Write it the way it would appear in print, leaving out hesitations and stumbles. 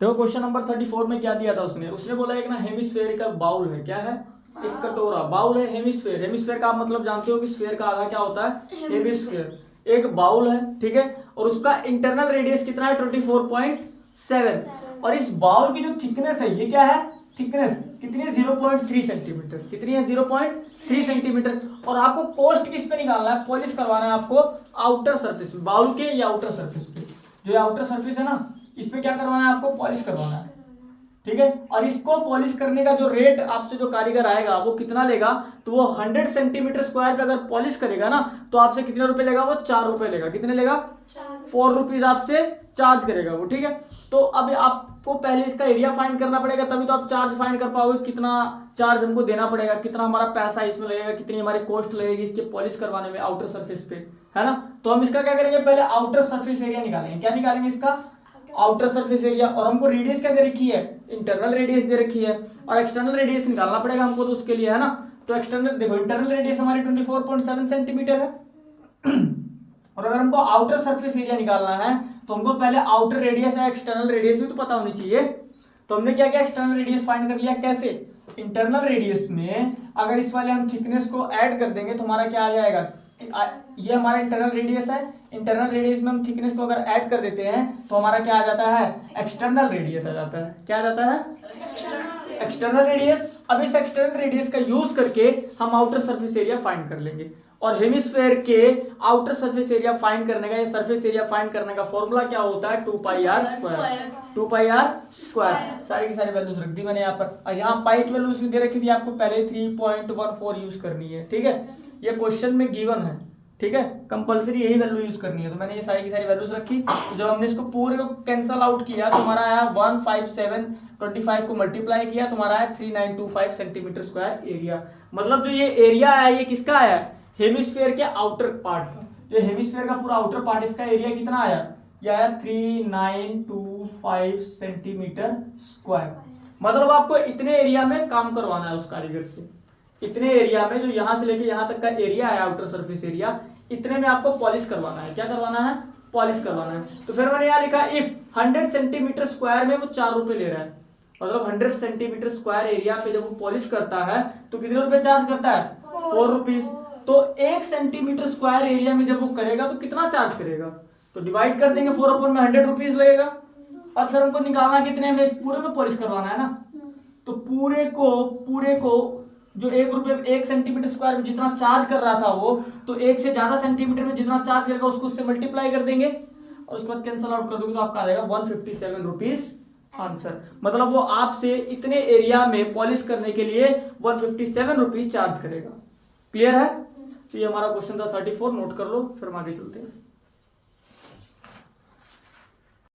देखो question number 34 में क्या दिया था उसने बोला एक ना हेमिस्फेरिकल बाउल है, क्या है, एक कटोरा, बाउल है हेमिस्फेयर। हेमिस्फेयर का आप मतलब जानते हो कि स्फेयर का आधा क्या होता है, हेमिस्फेयर। एक बाउल है, ठीक है, और उसका इंटरनल रेडियस कितना है 24.7, और इस बाउल की जो थिकनेस है ये क्या है, थिकनेस कितनी है 0.3 सेंटीमीटर, कितनी है 0.3 सेंटीमीटर। और आपको कोस्ट किस पे निकालना है, पॉलिश करवाना है आपको आउटर सरफेस पे, बाउल के या आउटर सरफेस पे, जो आउटर सरफेस है ना इस पे क्या करवाना है आपको, पॉलिश करवाना है, ठीक है। और इसको पॉलिश करने का जो रेट आपसे जो कारीगर आएगा वो कितना लेगा, तो वो 100 सेंटीमीटर स्क्वायर पे अगर पॉलिश करेगा ना तो आपसे कितने रुपए लेगा, वो 4 रुपए लेगा, कितने लेगा, 4 रुपीज आपसे चार्ज करेगा वो, ठीक है। तो अब आपको पहले इसका एरिया फाइंड करना पड़ेगा, तभी तो आप चार्ज फाइंड कर पाओगे, कितना चार्ज हमको देना पड़ेगा, कितना हमारा पैसा इसमें लगेगा, कितनी हमारी कॉस्ट लगेगी इसके पॉलिश करवाने में आउटर सरफेस पे, है ना। तो हम इसका क्या करेंगे, पहले आउटर सरफेस एरिया निकालेंगे, क्या निकालेंगे इसका, आउटर सरफेस एरिया। और हमको रेडियस क्या दे रखी है, इंटरनल रेडियस दे रखी है, और एक्सटर्नल रेडियस निकालना पड़ेगा हमको तो उसके लिए, है ना। तो एक्सटर्नल देखो, इंटरनल रेडियस हमारी 24.7 सेंटीमीटर है और अगर हमको आउटर सरफेस एरिया निकालना है तो हमको पहले आउटर रेडियस है, एक्सटर्नल रेडियस भी तो पता होनी चाहिए। तो हमने क्या किया, एक्सटर्नल रेडियस फाइंड कर लिया, कैसे, इंटरनल रेडियस में अगर इस वाले हम थिकनेस को ऐड कर देंगे तो हमारा क्या आ जाएगा, ये हमारा इंटरनल रेडियस है, इंटरनल रेडियस में हम थिकनेस को अगर ऐड कर देते हैं तो हमारा क्या आ जाता है, एक्सटर्नल रेडियस आ जाता है, क्या आ जाता है, एक्सटर्नल रेडियस। अब इस एक्सटर्नल रेडियस का यूज करके हम आउटर सरफेस एरिया फाइंड कर लेंगे। और हेमिस्फेयर के आउटर सरफेस एरिया फाइंड करने का, ये सरफेस एरिया फाइंड करने का फॉर्मूला क्या होता है, 2πr स्क्वायर, 2πr स्क्वायर। सारी की सारी वैल्यूज रख दी मैंने यहाँ पर, और यहाँ पाई की वैल्यू उसने दे रखी थी आपको पहले 3.14 यूज करनी है, ठीक है, ये क्वेश्चन में गिवन है, ठीक है, कंपलसरी यही वैल्यू यूज करनी है। तो मैंने ये सारी की सारी वैल्यूज रखी, तो जब हमने इसको पूरे को कैंसल आउट किया तो हमारा आया 15725 को मल्टीप्लाई किया तो हमारा आया 3925 सेंटीमीटर स्क्वायर एरिया। मतलब जो ये एरिया आया ये किसका आया, हेमिस्फेयर के आउटर पार्ट का, जो हेमिस्फेयर का पूरा आउटर पार्ट, इसका एरिया कितना आया, ये आया 3925 सेंटीमीटर स्क्वायर। मतलब आपको इतने एरिया में काम करवाना है उस कारीगर से, इतने एरिया में जो यहां से लेके यहां तक का एरिया है आउटर सरफेस एरिया, इतने में आपको पॉलिश करवाना है, क्या करवाना है, पॉलिश करवाना है। तो फिर मैंने यहाँ लिखा इफ 100 सेंटीमीटर स्क्वायर में वो 4 रुपए ले रहा है, मतलब 100 सेंटीमीटर स्क्वायर एरिया पे जब वो पॉलिश करता है तो कितने रुपए चार्ज करता है, 4 रुपीज। तो 1 सेंटीमीटर स्क्वायर एरिया में जब वो करेगा तो कितना चार्ज करेगा, तो डिवाइड कर देंगे 4 अपॉन में 100 रुपीज लगेगा। और फिर हमको निकालना कितने में, पूरे में पॉलिश करवाना है ना, तो पूरे को जो 1 रुपए 1 सेंटीमीटर स्क्वायर में जितना चार्ज कर रहा था वो, तो 1 से ज्यादा सेंटीमीटर में जितना चार्ज करेगा उसको उससे मल्टीप्लाई कर देंगे और उसके बाद कैंसल आउट कर दोगे तो आपका आ जाएगा 157 रुपीज आंसर। मतलब वो आपसे इतने एरिया में पॉलिश करने के लिए 157 रुपीज चार्ज करेगा। क्लियर है। तो ये हमारा क्वेश्चन था 34, नोट कर लो, फिर हम आगे चलते हैं।